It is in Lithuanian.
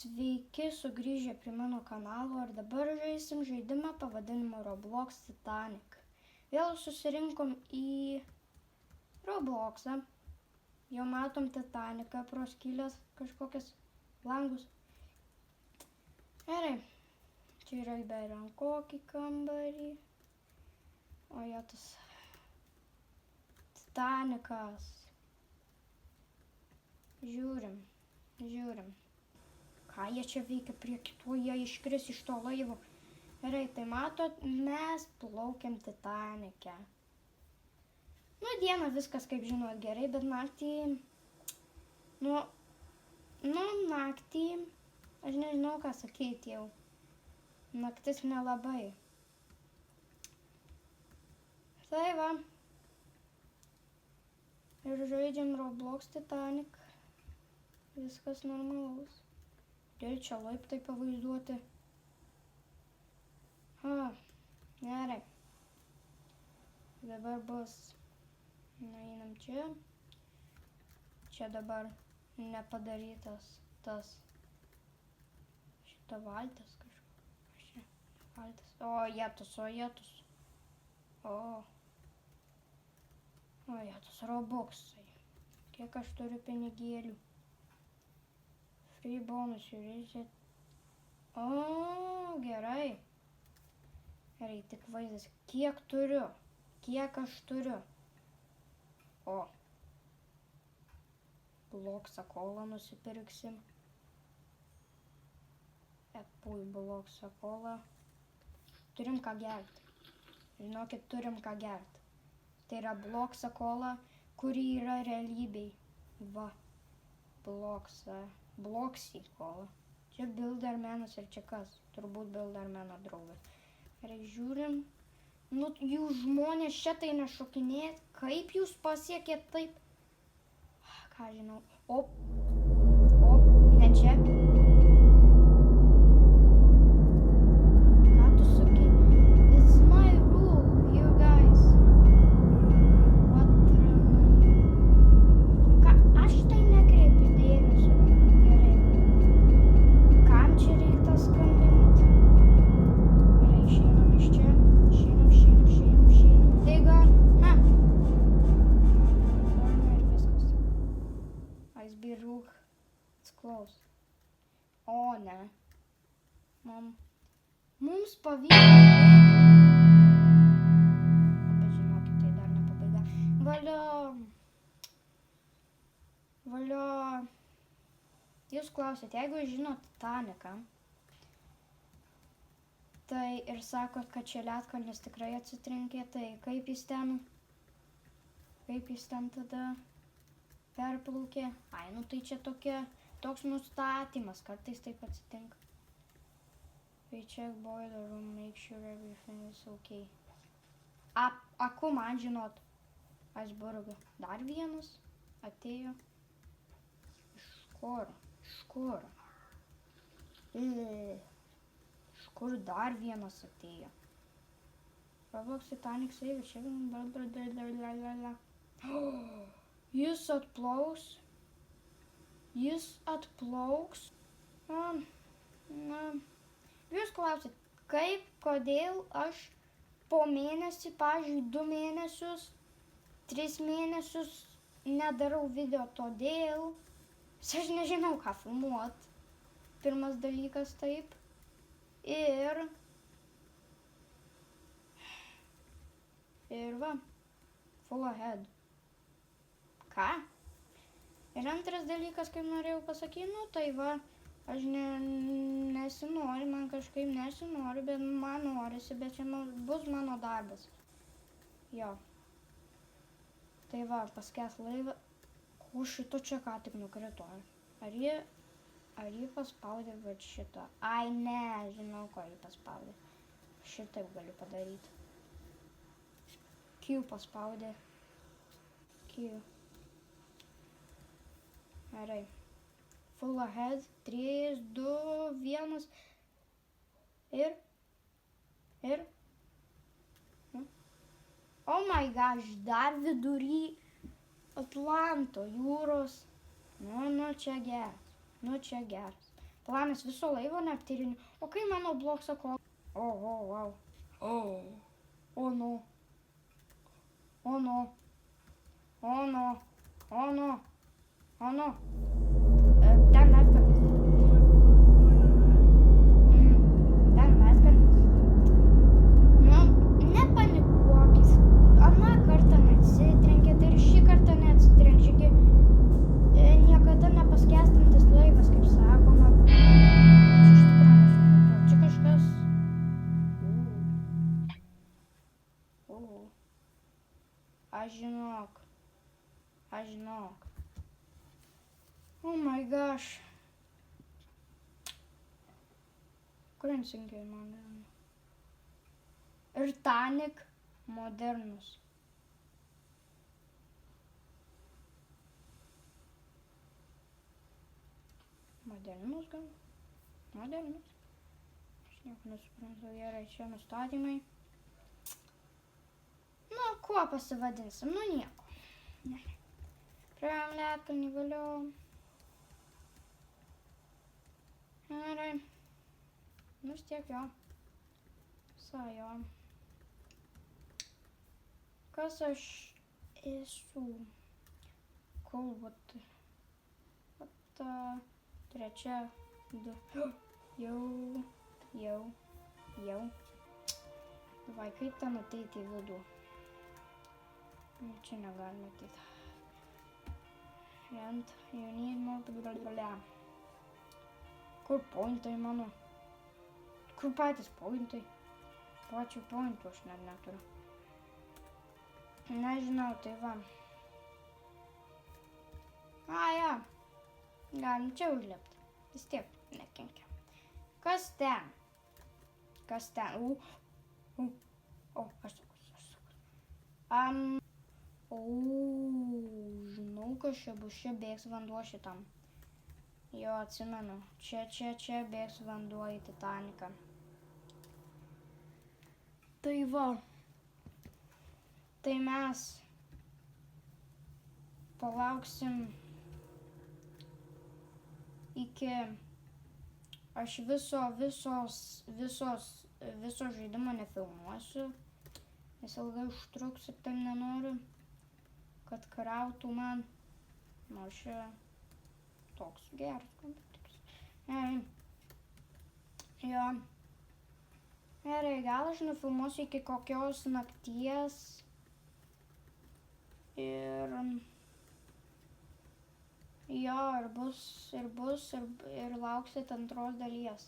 Sveiki sugrįžę prie mano kanalo ir dabar žaisim žaidimą pavadinimu Roblox Titanic. Vėl susirinkom į Robloxą. Jau matom Titanicą pro skylės kažkokias langus. Gerai, čia yra įberiam kokį kambarį. O jo tas Titanicas. Žiūrim. Ką jie čia veikia prie kitų, jie iškris iš to laivo. Gerai, tai matot, mes plaukiam Titanice. Nu, dieną viskas, kaip žinot, gerai, bet naktį... naktį... Aš nežinau, ką sakyti jau. Naktis nelabai. Tai va. Ir žaidžiam Roblox Titanic. Viskas normalus. Dėl čia laiptai pavaizduoti. Gerai. Dabar bus... Einam čia. Čia dabar nepadarytas tas... Šita valtis kažko. Valtis. O, jetus. O, jetus, Robuxai. Kiek aš turiu pinigėlių? Free bonus, reset. O, gerai. Gerai, tik vaizdas. Kiek turiu? Kiek aš turiu? O. Bloksą kolą nusipirksim. Epui bloksą kolą. Turim ką gerti. Žinokit, turim ką gerti. Tai yra bloksą kolą, kuri yra realybėj. Va. Bloksy kola. Čia Bildermanas ir čia kas? Turbūt Bildermano draugas. Gerai, žiūrim. Nu, jūs žmonės šitai nešokinėt. Kaip jūs pasiekėt taip? Ką žinau. Op, ne čia. Ką tu sakai? It's my rule, you guys. What the... Ką? Aš tai nekreipiu dėmesio. Čia reikia skambinti. Gerai, išeinam iš čia. Išeinam. Taiga. Ir viskas. Iceberg. It's close. O, ne. Mums pavyko. Bet žinokit, tai dar ne pabaiga. Valio. Jūs klausėt, jeigu žinot Titanicą, tai ir sakot, kad čia ledkalnis tikrai atsitrenkė, tai kaip jis ten tada perplaukė? Ai, nu tai čia toks nustatymas, kartais taip atsitinka. Check boiler room, make sure everything is okay. Aku man žinot, Iceberg. Dar vienas atėjo. Iš kur dar vienas atėjo? Roblox Titanic save, čia Jis atplauks. Jūs klausit, kodėl aš po mėnesį, pavyzdžiui, 2 mėnesius, 3 mėnesius nedarau video, todėl aš nežinau, ką filmuot. Pirmas dalykas taip. Ir va. Full ahead. Ką? Ir antras dalykas, kaip norėjau pasakyti, nu tai va. Aš nesinori, man kažkaip nesinori, bet man norisi, bet čia bus mano darbas. Jo. Tai va, paskęs laivą. O šito čia ką tik nukrito. Ar jį paspaudė va šitą? Ai, ne, žinau, ko jį paspaudė. Šitaip galiu padaryti. Q paspaudė. Q. Gerai. Full ahead. 3, 2, 1. Ir. Oh my gosh, dar vidury Atlanto jūros. Nu čia geras. Planas viso laivo neaptyrinio. O kai mano bloksą kol... wow. Oh no. Ten medpenis. Ten medpenis. Nu, nepanikuokis. Aną kartą neatsitrenkė, tai ir šį kartą neatsitrenkė. Niekada nepaskęstantis laivas, kaip sakoma. Aš iš tikrųjų nesupratau. Čia kažkas... Aš žinok. Oh my gosh. Kuriam sunkiai man. Ir Titanic modernus. Modernus gal? Modernus. Aš nieko nesuprantu, gerai, čia nustatymai. Nu, kuo pasivadinsim? Nu, nieko. Praėjom ledkalnį vėliau. Gerai. Nu, vis tiek jo. Jo. Kas aš esu? Kol, vat, trečia, jau. Vai, kaip ten ateiti į vidų? Čia negalime ateiti. And you need more blablabla. Kur pointai mano? Kur patys pointai? Pačių pointų aš net neturiu. Nežinau, tai va. Ja. Galim čia užlipti. Vis tiek nekenkia. Kas ten? Aš sakau. Žinau, kas čia bus. Čia bėgs vanduo šitam. Jo, atsimenu. Čia bėgs vanduo į Titaniką. Tai va. Tai mes palauksim iki... Aš viso žaidimo nefilmuosiu, nes ilgai užtruks ir tam nenoriu, kad krautų man. Nors čia toks geras kompiuteris. Jo. Gerai, gal aš nufilmuosiu iki kokios nakties ir... Jo, ir lauksit antros dalies.